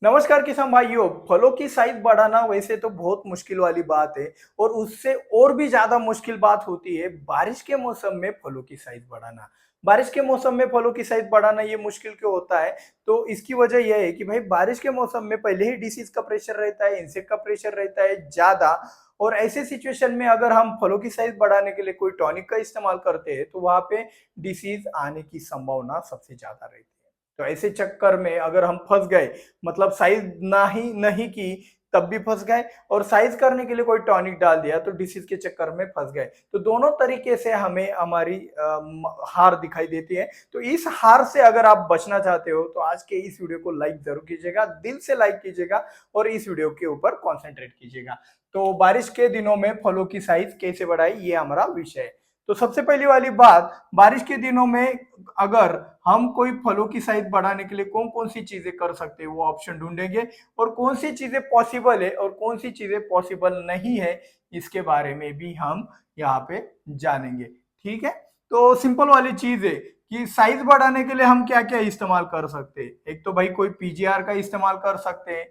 नमस्कार किसान भाइयों। फलों की साइज बढ़ाना वैसे तो बहुत मुश्किल वाली बात है और उससे और भी ज्यादा मुश्किल बात होती है बारिश के मौसम में फलों की साइज बढ़ाना। बारिश के मौसम में फलों की साइज बढ़ाना ये मुश्किल क्यों होता है? तो इसकी वजह यह है कि भाई बारिश के मौसम में पहले ही डिसीज का प्रेशर रहता है, इंसेक्ट का प्रेशर रहता है ज्यादा। और ऐसे सिचुएशन में अगर हम फलों की साइज बढ़ाने के लिए कोई टॉनिक का इस्तेमाल करते हैं तो वहां पे डिसीज आने की संभावना सबसे ज्यादा रहती है। तो ऐसे चक्कर में अगर हम फंस गए, मतलब साइज ना ही नहीं की तब भी फंस गए, और साइज करने के लिए कोई टॉनिक डाल दिया तो डिसीज के चक्कर में फंस गए, तो दोनों तरीके से हमें हमारी हार दिखाई देती है। तो इस हार से अगर आप बचना चाहते हो तो आज के इस वीडियो को लाइक जरूर कीजिएगा, दिल से लाइक कीजिएगा और इस वीडियो के ऊपर कॉन्सेंट्रेट कीजिएगा। तो बारिश के दिनों में फलों की साइज कैसे बढ़ाई, ये हमारा विषय है। तो सबसे पहली वाली बात, बारिश के दिनों में अगर हम कोई फलों की साइज बढ़ाने के लिए कौन कौन सी चीजें कर सकते हैं वो ऑप्शन ढूंढेंगे, और कौन सी चीजें पॉसिबल है और कौन सी चीजें पॉसिबल नहीं है इसके बारे में भी हम यहाँ पे जानेंगे। ठीक है, तो सिंपल वाली चीज है कि साइज बढ़ाने के लिए हम क्या क्या इस्तेमाल कर सकते हैं। एक तो भाई कोई पीजीआर का इस्तेमाल कर सकते हैं,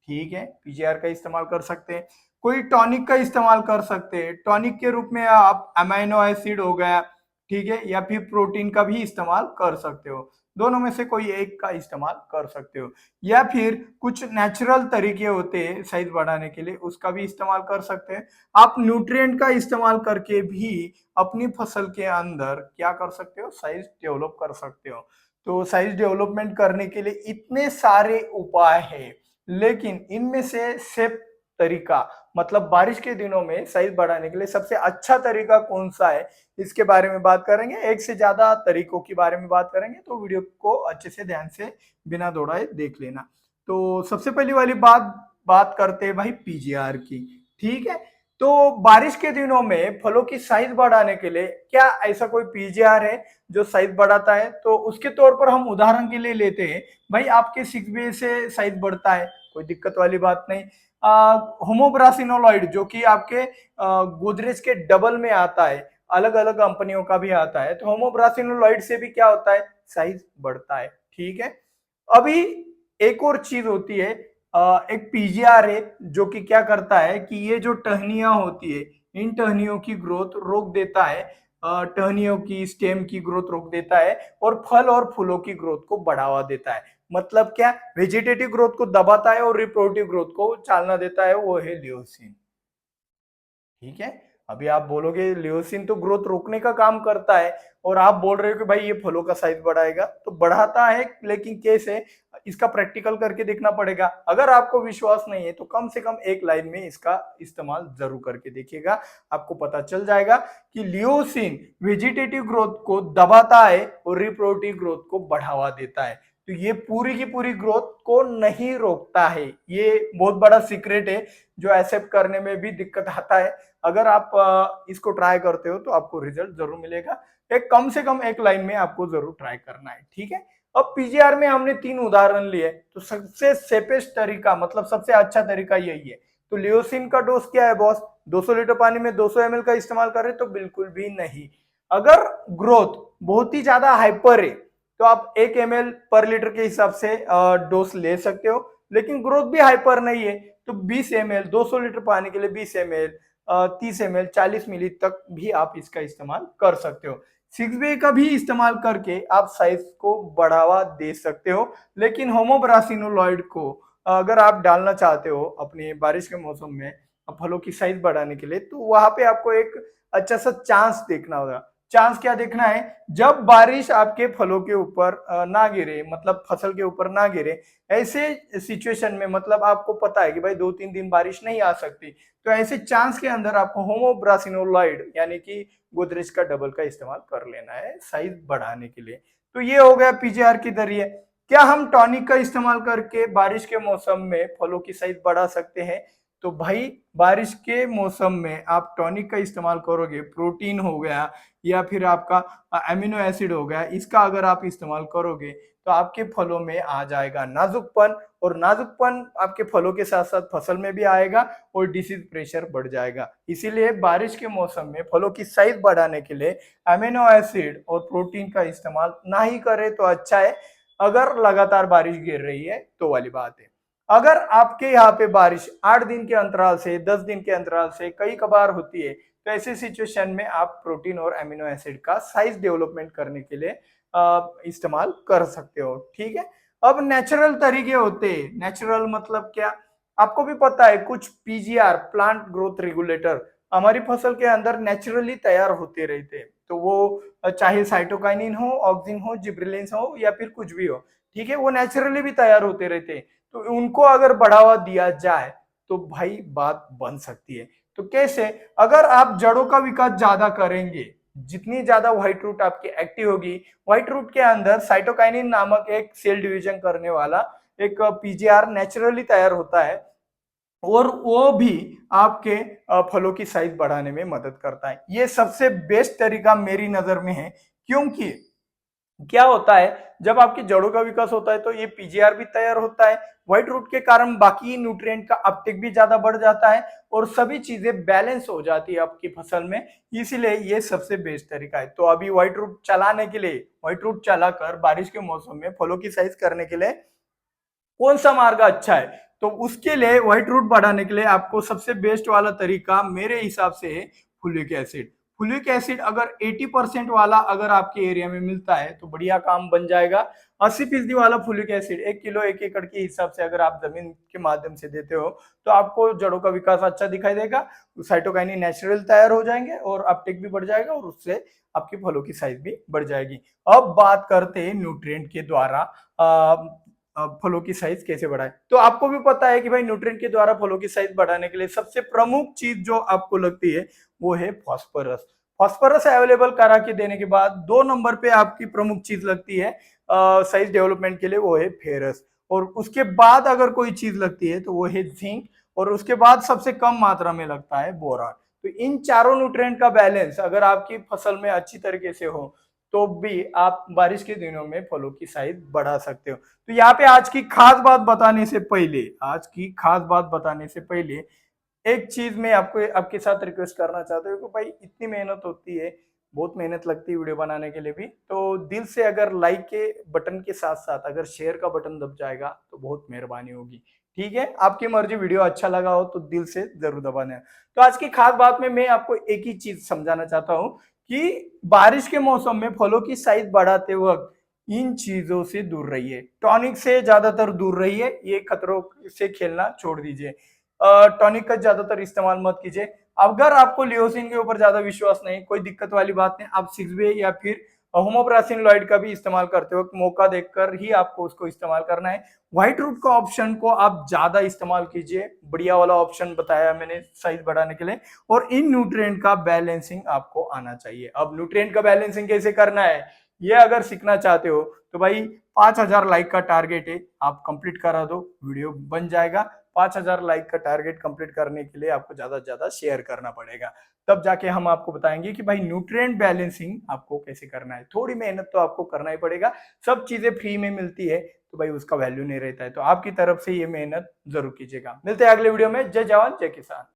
ठीक है, पीजीआर का इस्तेमाल कर सकते हैं। कोई टॉनिक का इस्तेमाल कर सकते हैं, टॉनिक के रूप में आप अमाइनो एसिड हो गया, ठीक है, या फिर प्रोटीन का भी इस्तेमाल कर सकते हो। दोनों में से कोई एक का इस्तेमाल कर सकते हो, या फिर कुछ नेचुरल तरीके होते हैं साइज बढ़ाने के लिए, उसका भी इस्तेमाल कर सकते हैं। आप न्यूट्रिएंट का इस्तेमाल करके भी अपनी फसल के अंदर क्या कर सकते हो, साइज डेवलप कर सकते हो। तो साइज डेवलपमेंट करने के लिए इतने सारे उपाय हैं, लेकिन इनमें से सेफ तरीका, मतलब बारिश के दिनों में साइज बढ़ाने के लिए सबसे अच्छा तरीका कौन सा है, इसके बारे में बात करेंगे। एक से ज्यादा तरीकों के बारे में बात करेंगे, तो वीडियो को अच्छे से ध्यान से बिना दौड़ाए देख लेना। तो सबसे पहली वाली बात बात करते हैं भाई पीजीआर की। ठीक है, तो बारिश के दिनों में फलों की साइज बढ़ाने के लिए क्या ऐसा कोई पीजीआर है जो साइज बढ़ाता है? तो उसके तौर पर हम उदाहरण के लिए लेते हैं, भाई आपके 6B से साइज बढ़ता है, कोई दिक्कत वाली बात नहीं। होमोब्रासिनोलॉइड जो कि आपके गोदरेज के डबल में आता है, अलग अलग कंपनियों का भी आता है, तो होमोब्रासिनोलॉइड से भी क्या होता है, साइज बढ़ता है। ठीक है, अभी एक और चीज होती है, एक पीजीआर है जो कि क्या करता है कि ये जो टहनियां होती है, इन टहनियों की ग्रोथ रोक देता है, टहनियों की स्टेम की ग्रोथ रोक देता है और फल और फूलों की ग्रोथ को बढ़ावा देता है। मतलब क्या, वेजिटेटिव ग्रोथ को दबाता है और रिप्रोडक्टिव ग्रोथ को चालना देता है, वो है लियोसिन। ठीक है, अभी आप बोलोगे लियोसिन तो ग्रोथ रोकने का काम करता है, और आप बोल रहे हो कि भाई ये फलों का साइज बढ़ाएगा, तो बढ़ाता है, लेकिन कैसे, इसका प्रैक्टिकल करके देखना पड़ेगा। अगर आपको विश्वास नहीं है तो कम से कम एक लाइन में इसका इस्तेमाल जरूर करके देखिएगा, आपको पता चल जाएगा कि लियोसिन वेजिटेटिव ग्रोथ को दबाता है और रिप्रोडक्टिव ग्रोथ को बढ़ावा देता है। तो ये पूरी की पूरी ग्रोथ को नहीं रोकता है, ये बहुत बड़ा सीक्रेट है जो एक्सेप्ट करने में भी दिक्कत आता है। अगर आप इसको ट्राई करते हो तो आपको रिजल्ट जरूर मिलेगा। एक कम से कम एक लाइन में आपको जरूर ट्राई करना है। ठीक है, अब पीजीआर में हमने 3 उदाहरण लिए, तो सबसे सेफेस्ट तरीका, मतलब सबसे अच्छा तरीका यही है। तो लियोसिन का डोज क्या है बॉस, 200 लीटर पानी में 200 ml का इस्तेमाल करें? तो बिल्कुल भी नहीं। अगर ग्रोथ बहुत ही ज्यादा हाइपर है तो आप 1 ml पर लीटर के हिसाब से डोज ले सकते हो, लेकिन ग्रोथ भी हाइपर नहीं है तो 20 ml, 200 लीटर पानी के लिए 20 ml, 30 ml, 40 मिली तक भी आप इसका इस्तेमाल कर सकते हो। 6B का भी इस्तेमाल करके आप साइज को बढ़ावा दे सकते हो, लेकिन होमोब्रासिनोलॉइड को अगर आप डालना चाहते हो अपने बारिश के मौसम में फलों की साइज बढ़ाने के लिए, तो वहां पे आपको एक अच्छा सा चांस देखना होगा। चांस क्या देखना है, जब बारिश आपके फलों के ऊपर ना गिरे, मतलब फसल के ऊपर ना गिरे, ऐसे सिचुएशन में, मतलब आपको पता है कि भाई 2-3 दिन बारिश नहीं आ सकती, तो ऐसे चांस के अंदर आपको होमोब्रासिनोलॉइड यानी कि गोदरेज का डबल का इस्तेमाल कर लेना है साइज बढ़ाने के लिए। तो ये हो गया पीजीआर के जरिए। क्या हम टॉनिक का इस्तेमाल करके बारिश के मौसम में फलों की साइज बढ़ा सकते हैं? तो भाई बारिश के मौसम में आप टॉनिक का इस्तेमाल करोगे, प्रोटीन हो गया या फिर आपका अमीनो एसिड हो गया, इसका अगर आप इस्तेमाल करोगे तो आपके फलों में आ जाएगा नाजुकपन, और नाजुकपन आपके फलों के साथ साथ फसल में भी आएगा और डिसीज प्रेशर बढ़ जाएगा। इसीलिए बारिश के मौसम में फलों की साइज बढ़ाने के लिए अमीनो एसिड और प्रोटीन का इस्तेमाल ना ही करें तो अच्छा है, अगर लगातार बारिश गिर रही है तो वाली बात है। अगर आपके यहाँ पे बारिश 8 दिन के अंतराल से 10 दिन के अंतराल से कई कबार होती है, तो ऐसी सिचुएशन में आप प्रोटीन और अमीनो एसिड का साइज डेवलपमेंट करने के लिए इस्तेमाल कर सकते हो। ठीक है। अब नेचुरल तरीके होते हैं, नेचुरल मतलब क्या, आपको भी पता है कुछ पीजीआर प्लांट ग्रोथ रेगुलेटर हमारी फसल के अंदर नेचुरली तैयार होते रहते हैं। तो वो चाहे साइटोकाइनिन हो, ऑक्सिन हो, जिब्रेलिन्स हो या फिर कुछ भी हो, ठीक है, वो नेचुरली भी तैयार होते रहते हैं। तो उनको अगर बढ़ावा दिया जाए तो भाई बात बन सकती है। तो कैसे, अगर आप जड़ों का विकास ज्यादा करेंगे, जितनी ज्यादा व्हाइट रूट आपकी एक्टिव होगी, व्हाइट रूट के अंदर साइटोकाइनिन नामक एक सेल डिवीजन करने वाला एक पीजीआर नेचुरली तैयार होता है और वो भी आपके फलों की साइज बढ़ाने में मदद करता है। ये सबसे बेस्ट तरीका मेरी नजर में है, क्योंकि क्या होता है जब आपकी जड़ों का विकास होता है तो ये पीजीआर भी तैयार होता है, व्हाइट रूट के कारण बाकी न्यूट्रिएंट का अपटेक भी ज्यादा बढ़ जाता है और सभी चीजें बैलेंस हो जाती है आपकी फसल में। इसीलिए ये सबसे बेस्ट तरीका है। तो अभी व्हाइट रूट चलाने के लिए, व्हाइट रूट चलाकर बारिश के मौसम में फलों की साइज करने के लिए कौन सा मार्ग अच्छा है, तो उसके लिए व्हाइट रूट बढ़ाने के लिए आपको सबसे बेस्ट वाला तरीका मेरे हिसाब से है फुलिक एसिड। फुलिक एसिड अगर 80% वाला अगर आपके एरिया में मिलता है तो बढ़िया काम बन जाएगा। 80% वाला फुलिक एसिड 1 किलो 1 एकड़ के हिसाब से अगर आप जमीन के माध्यम से देते हो तो आपको जड़ों का विकास अच्छा दिखाई देगा, साइटोकाइनिन नेचुरल तैयार हो जाएंगे और अपटेक भी बढ़ जाएगा और उससे आपकी फलों की साइज भी बढ़ जाएगी। अब बात करते हैं न्यूट्रिएंट के द्वारा फलों की साइज कैसे बढ़ाए। तो आपको भी पता है कि भाई न्यूट्रिएंट के द्वारा फलों की साइज बढ़ाने के लिए सबसे प्रमुख चीज जो आपको लगती है वो है फास्फोरस। फास्फोरस अवेलेबल करा के देने के बाद 2 नंबर पे आपकी प्रमुख चीज लगती है साइज डेवलपमेंट के लिए, वो है फेरस। और उसके बाद अगर कोई चीज लगती है तो वो है जिंक और उसके बाद सबसे कम मात्रा में लगता है बोरान। तो इन चारों न्यूट्रिएंट का बैलेंस अगर आपकी फसल में अच्छी तरीके से हो तो भी आप बारिश के दिनों में फलों की साइज बढ़ा सकते हो। तो यहाँ पे आज की खास बात बताने से पहले, आज की खास बात बताने से पहले एक चीज मैं आपको आपके साथ रिक्वेस्ट करना चाहता हूँ कि भाई इतनी मेहनत होती है, बहुत मेहनत लगती है वीडियो बनाने के लिए भी, तो दिल से अगर लाइक के बटन के साथ साथ अगर शेयर का बटन दब जाएगा तो बहुत मेहरबानी होगी। ठीक है, आपकी मर्जी, वीडियो अच्छा लगा हो तो दिल से जरूर दबाना। तो आज की खास बात में मैं आपको एक ही चीज समझाना चाहता हूँ कि बारिश के मौसम में फलों की साइज बढ़ाते वक्त इन चीजों से दूर रहिए, टॉनिक से ज्यादातर दूर रहिए, ये खतरों से खेलना छोड़ दीजिए। टॉनिक का ज्यादातर इस्तेमाल मत कीजिए। अगर आपको लियोसिन के ऊपर ज्यादा विश्वास नहीं, कोई दिक्कत वाली बात नहीं, आप 6 वे या फिर होमोप्रासिन लॉइड का भी इस्तेमाल करते वक्त मौका देखकर ही आपको उसको इस्तेमाल करना है। व्हाइट रूट का ऑप्शन को आप ज्यादा इस्तेमाल कीजिए, बढ़िया वाला ऑप्शन बताया मैंने साइज बढ़ाने के लिए। और इन न्यूट्रिएंट का बैलेंसिंग आपको आना चाहिए। अब न्यूट्रिएंट का बैलेंसिंग कैसे करना है ये अगर सीखना चाहते हो तो भाई 5000 लाइक का टारगेट है, आप कंप्लीट करा दो, वीडियो बन जाएगा। 5000 लाइक का टारगेट कंप्लीट करने के लिए आपको ज्यादा से ज्यादा शेयर करना पड़ेगा, तब जाके हम आपको बताएंगे कि भाई न्यूट्रिएंट बैलेंसिंग आपको कैसे करना है। थोड़ी मेहनत तो आपको करना ही पड़ेगा, सब चीजें फ्री में मिलती है तो भाई उसका वैल्यू नहीं रहता है। तो आपकी तरफ से ये मेहनत जरूर कीजिएगा। मिलते हैं अगले वीडियो में। जय जवान जय किसान।